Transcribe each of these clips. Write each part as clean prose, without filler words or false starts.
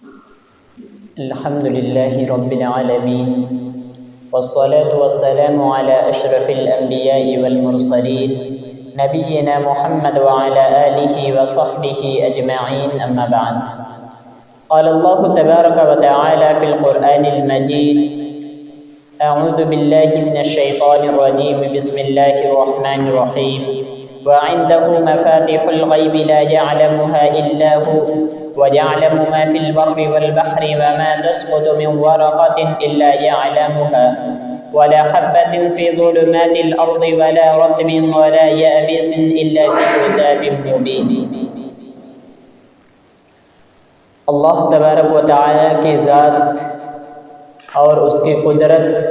الحمد لله رب العالمين والصلاة والسلام على أشرف الأنبياء والمرسلين نبينا محمد وعلى آله وصحبه أجمعين أما بعد. قال الله تبارك وتعالى في القرآن المجيد: أعوذ بالله من الشيطان الرجيم بسم الله الرحمن الرحيم وعنده مفاتح الغيب لا يعلمها إلا هو ويعلم ما في البر والبحر وما تسقط من ورقة إلا يعلمها ولا حبة في ظلمات الأرض ولا رطب ولا يابس إلا في كتاب مبين. اللہ تبارک و تعالی کی ذات اور اس کی قدرت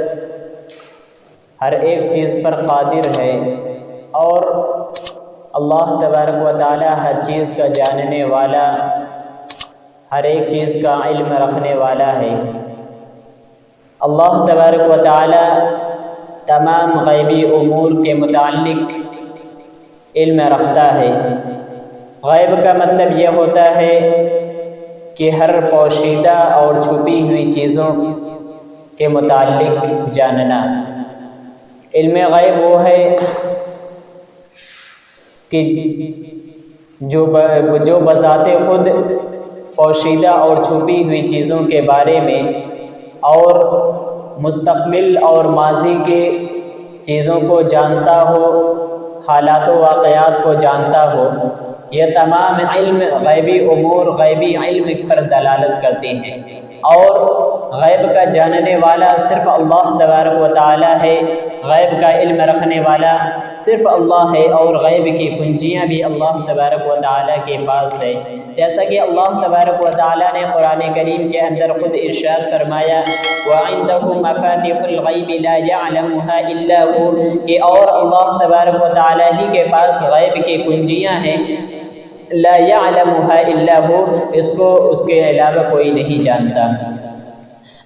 ہر ایک چیز پر قادر ہے، اور اللہ تبارک و تعالی ہر چیز کا جاننے والا، ہر ایک چیز کا علم رکھنے والا ہے. اللہ تبارک و تعالی تمام غیبی امور کے متعلق علم رکھتا ہے. غیب کا مطلب یہ ہوتا ہے کہ ہر پوشیدہ اور چھپی ہوئی چیزوں کے متعلق جاننا. علم غیب وہ ہے کہ جو بذات خود پوشیدہ اور چھپی ہوئی چیزوں کے بارے میں اور مستقبل اور ماضی کے چیزوں کو جانتا ہو، حالات و واقعات کو جانتا ہو. یہ تمام علم غیبی امور غیبی علم پر دلالت کرتے ہیں، اور غیب کا جاننے والا صرف اللہ تبارک و تعالی ہے. غیب کا علم رکھنے والا صرف اللہ ہے، اور غیب کی کنجیاں بھی اللہ تبارک و تعالی کے پاس ہے. جیسا کہ اللہ تبارک و تعالی نے قرآن کریم کے اندر خود ارشاد فرمایا: وَعِندَهُ مَفَاتِحُ الْغَيْبِ لَا يَعْلَمُهَا إِلَّا هُوَ، کہ اور اللہ تبارک و تعالی ہی کے پاس غیب کی کنجیاں ہیں. لا يعلمها الا هو، اس کو اس کے علاوہ کوئی نہیں جانتا.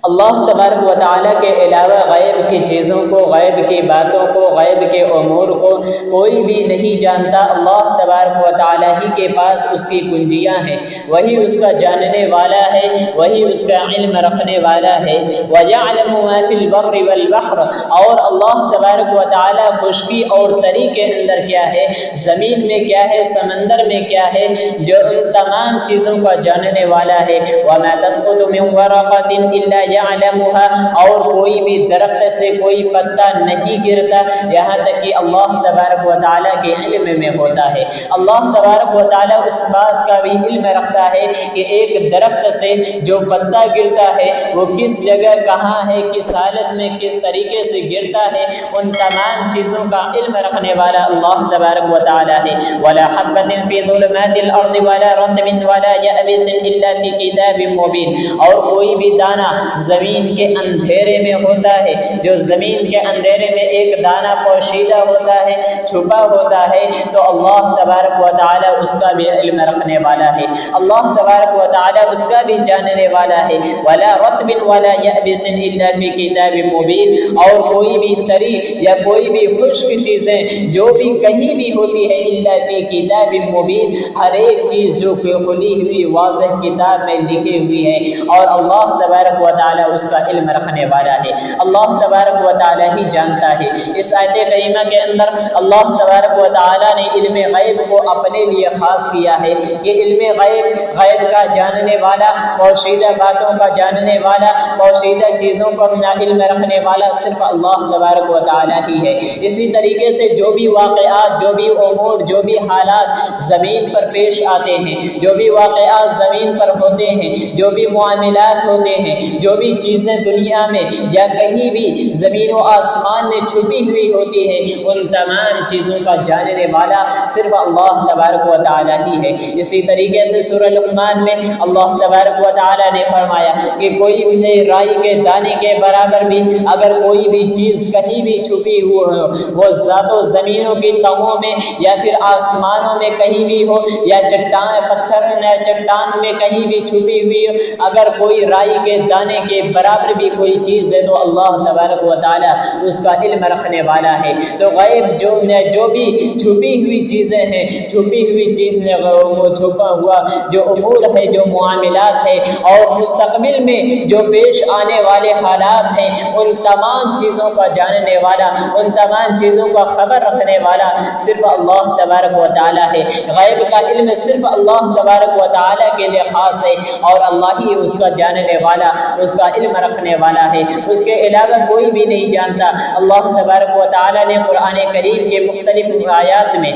اللہ تبارک و تعالیٰ کے علاوہ غیب کی چیزوں کو، غیب کی باتوں کو، غیب کے امور کو کوئی بھی نہیں جانتا. اللہ تبارک و تعالیٰ ہی کے پاس اس کی کنجیاں ہیں، وہی اس کا جاننے والا ہے، وہی اس کا علم رکھنے والا ہے. وَيَعْلَمُ مَا فِي الْبَرِّ وَالْبَحْرِ، اور اللہ تبارک و تعالیٰ خشکی اور تری کے اندر کیا ہے، زمین میں کیا ہے، سمندر میں کیا ہے، جو ان تمام چیزوں کا جاننے والا ہے. وَمَا تَسْقُطُ مِنْ وَرَقَةٍ إِلَّا يعلمها، اور کوئی بھی درخت سے کوئی پتا نہیں گرتا یہاں تک کہ اللہ تبارک و تعالیٰ کے علم میں ہوتا ہے. اللہ تبارک و تعالیٰ اس بات کا بھی علم رکھتا ہے کہ ایک درخت سے جو پتا گرتا ہے وہ کس جگہ کہاں ہے، کس حالت میں کس طریقے سے گرتا ہے. ان تمام چیزوں کا علم رکھنے والا اللہ تبارک و تعالیٰ ہے. ولا حبۃ فی ظلمات الارض ولا رطب ولا یابس الا فی کتاب مبین، اور کوئی بھی دانہ زمین کے اندھیرے میں ہوتا ہے، جو زمین کے اندھیرے میں ایک دانہ پوشیدہ ہوتا ہے، چھپا ہوتا ہے، تو اللہ تبارک و تعالی اس کا بھی علم رکھنے والا ہے. اللہ تبارک و تعالی اس کا بھی جاننے والا ہے. ولا رطب ولا یابس الا فی کتاب مبین، اور کوئی بھی تری یا کوئی بھی خشک چیزیں جو بھی کہیں بھی ہوتی ہے، الا فی کتاب مبین، ہر ایک چیز جو کہ کھلی ہوئی واضح کتاب میں لکھی ہوئی ہے، اور اللہ تبارک و تعالی اس کا علم رکھنے والا ہے. اللہ تبارک و تعالی ہی جانتا ہے. اس آیت کریمہ کے اندر اللہ تبارک و تعالی نے علم غیب کو اپنے لیے خاص کیا ہے. یہ علم غیب، غیب کا جاننے والا، پوشیدہ باتوں کا جاننے والا، پوشیدہ چیزوں کا علم رکھنے والا صرف اللہ تبارک و تعالی ہی ہے. اسی طریقے سے جو بھی واقعات، جو بھی امور، جو بھی حالات زمین پر پیش آتے ہیں، جو بھی واقعات زمین پر ہوتے ہیں، جو بھی معاملات ہوتے ہیں، جو بھی چیزیں دنیا میں یا کہیں بھی زمین و آسمان میں چھپی ہوئی ہوتی ہے، ان تمام چیزوں کا جاننے والا صرف اللہ تبارک و تعالی ہی ہے. اسی طریقے سے سورہ لقمان میں اللہ تبارک و تعالی نے فرمایا کہ کوئی بھی رائی کے دانے کے برابر بھی اگر کوئی بھی چیز کہیں بھی چھپی ہوئی ہو، وہ ذاتوں زمینوں کی تہوں میں یا پھر آسمانوں میں کہیں بھی ہو، یا چٹان پتھر چٹان میں کہیں بھی چھپی ہوئی ہو، اگر کوئی رائی کے دانے کے برابر بھی کوئی چیز ہے تو اللہ تبارک و تعالی اس کا علم رکھنے والا ہے. تو غیب جو جو بھی چھپی ہوئی چیزیں ہیں، چھپی ہوئی چیزیں، وہ چھپا ہوا جو امور ہے، جو معاملات ہے، اور مستقبل میں جو پیش آنے والے حالات ہیں، ان تمام چیزوں کا جاننے والا، ان تمام چیزوں کا خبر رکھنے والا صرف اللہ تبارک و تعالی ہے۔ غیب کا علم صرف اللہ تبارک و تعالی کے لیے خاص ہے، اور اللہ ہی اس کا جاننے والا، اس کا علم رکھنے والا ہے، اس کے علاوہ کوئی بھی نہیں جانتا۔ اللہ تبارک و تعالی نے قرآن کریم کے مختلف آیات میں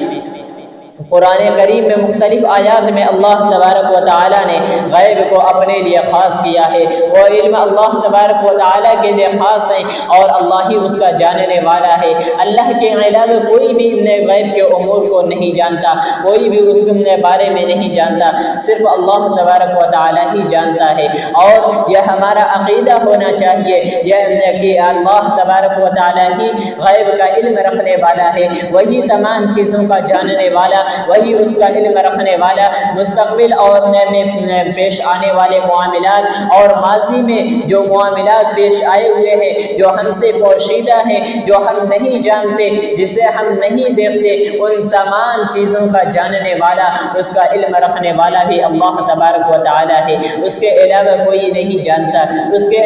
مختلف آیات میں اللہ تبارک و تعالی نے غیب کو اپنے لیے خاص کیا ہے۔ وہ علم اللہ تبارک و تعالی کے لیے خاص ہے، اور اللہ ہی اس کا جاننے والا ہے۔ اللہ کے علاوہ کوئی بھی غیب کے امور کو نہیں جانتا، کوئی بھی اس کے بارے میں نہیں جانتا، صرف اللہ تبارک و تعالی ہی جانتا ہے۔ اور یہ ہمارا عقیدہ ہونا چاہیے یہ کہ اللہ تبارک و تعالی ہی غیب کا علم رکھنے والا ہے، وہی تمام چیزوں کا جاننے والا، وہی اس کا علم رکھنے والا، مستقبل اور میں پیش آنے والے معاملات اور ماضی میں جو معاملات پیش آئے ہوئے ہیں، جو ہم سے پوشیدہ ہیں، جو ہم نہیں جانتے، جسے ہم نہیں دیکھتے، ان تمام چیزوں کا جاننے والا، اس کا علم رکھنے والا بھی اللہ تبارک و تعالی ہے۔ اس کے علاوہ کوئی نہیں جانتا، اس کے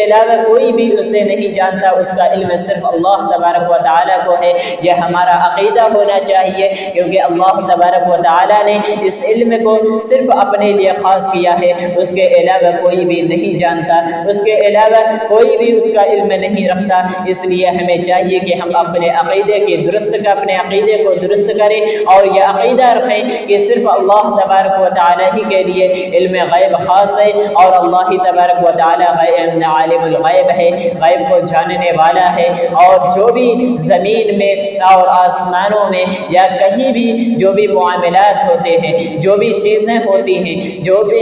علاوہ کوئی بھی اسے نہیں جانتا، اس کا علم صرف اللہ تبارک و تعالی کو ہے۔ یہ ہمارا عقیدہ ہونا چاہیے، کیونکہ اللہ تبارک و تعالی نے اس علم کو صرف اپنے لیے خاص کیا ہے، اس کے علاوہ کوئی بھی نہیں جانتا، اس کے علاوہ کوئی بھی اس کا علم نہیں رکھتا۔ اس لیے ہمیں چاہیے کہ ہم اپنے عقیدے کو درست کریں، اور یہ عقیدہ رکھیں کہ صرف اللہ تبارک و تعالی ہی کے لیے علم غیب خاص ہے، اور اللہ ہی تبارک و تعالی عالم الغیب ہے، غیب کو جاننے والا ہے، اور جو بھی زمین میں اور آسمانوں میں یا کہیں بھی جو بھی معاملات ہوتے ہیں، جو بھی چیزیں ہوتی ہیں، جو بھی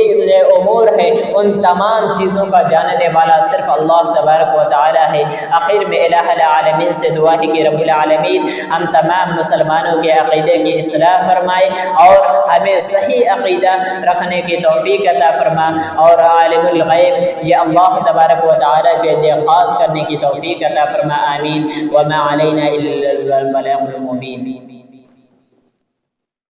امور ہے، ان تمام چیزوں کا جاننے والا صرف اللہ تبارک و تعالی ہے۔ آخر میں الہ العالمین سے دعا ہے کہ رب العالمین ہم تمام مسلمانوں کے عقیدے کی اصلاح فرمائے، اور ہمیں صحیح عقیدہ رکھنے کی توفیق عطا فرما، اور عالم الغیب یہ اللہ تبارک و تعالی کے لیے خاص کرنے کی توفیق عطا فرما، آمین۔ وما علینا الا البلاغ المبین۔